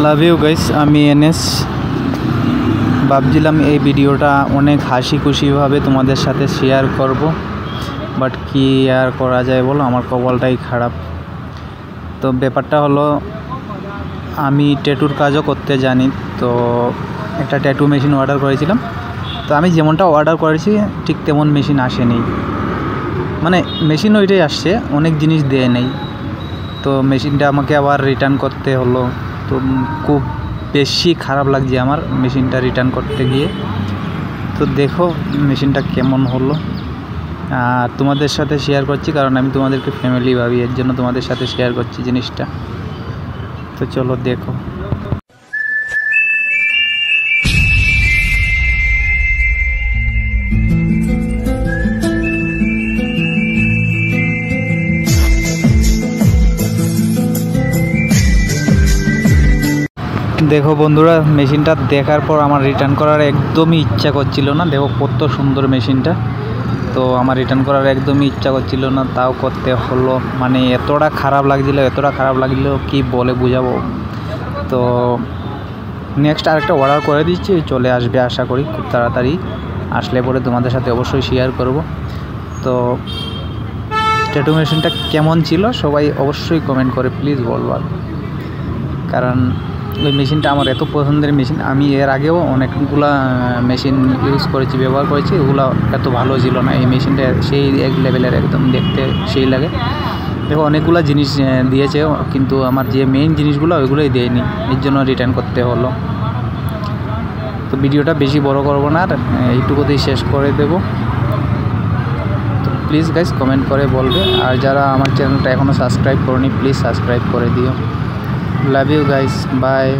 Love you guys. আমি এনএস ভাবছিলাম এই ভিডিওটা অনেক হাসি খুশিভাবে তোমাদের সাথে শেয়ার করব, বাট কি আর করা যায় বলো, আমার কপালটাই খারাপ। তো ব্যাপারটা হলো, আমি ট্যাটুর কাজও করতে জানি। তো একটা ট্যাটু মেশিন অর্ডার করেছিলাম। তো আমি যেমনটা অর্ডার করেছি ঠিক তেমন মেশিন আসেনি, মানে মেশিন ওইটাই আসছে, অনেক জিনিস দেয় নেই। তো মেশিনটা আমাকে আবার রিটার্ন করতে হলো। তো খুব বেশি খারাপ লাগছে আমার মেশিনটা রিটার্ন করতে গিয়ে। তো দেখো মেশিনটা কেমন হলো, আর তোমাদের সাথে শেয়ার করছি, কারণ আমি তোমাদেরকে ফ্যামিলি ভাবি, এর জন্য তোমাদের সাথে শেয়ার করছি জিনিসটা। তো চলো দেখো। দেখো বন্ধুরা, মেশিনটা দেখার পর আমার রিটার্ন করার একদমই ইচ্ছা করছিল না। দেখো কত সুন্দর মেশিনটা। তো আমার রিটার্ন করার একদমই ইচ্ছা করছিল না, তাও করতে হলো। মানে এতটা খারাপ লাগছিল কি বলে বুঝাবো। তো নেক্সট আরেকটা অর্ডার করে দিচ্ছি, চলে আসবে আশা করি খুব তাড়াতাড়ি। আসলে পরে তোমাদের সাথে অবশ্যই শেয়ার করব। তো ট্যাটু মেশিনটা কেমন ছিল সবাই অবশ্যই কমেন্ট করে প্লিজ বলবা, কারণ ওই মেশিনটা আমার এত পছন্দের মেশিন। আমি এর আগেও অনেকগুলা মেশিন ইউজ করেছি, ব্যবহার করেছি, ওগুলো এত ভালো ছিল না। এই মেশিনটা সেই এক লেভেলের, একদম দেখতে সেই লাগে। দেখো অনেকগুলো জিনিস দিয়েছে, কিন্তু আমার যে মেইন জিনিসগুলো ওইগুলোই দেয়নি, এর জন্য রিটার্ন করতে হলো। তো ভিডিওটা বেশি বড় করব না, আর এইটুকুতেই শেষ করে দেব। তো প্লিজ গাইস কমেন্ট করে বলবে, আর যারা আমার চ্যানেলটা এখনও সাবস্ক্রাইব করনি প্লিজ সাবস্ক্রাইব করে দিও। Love you guys, bye.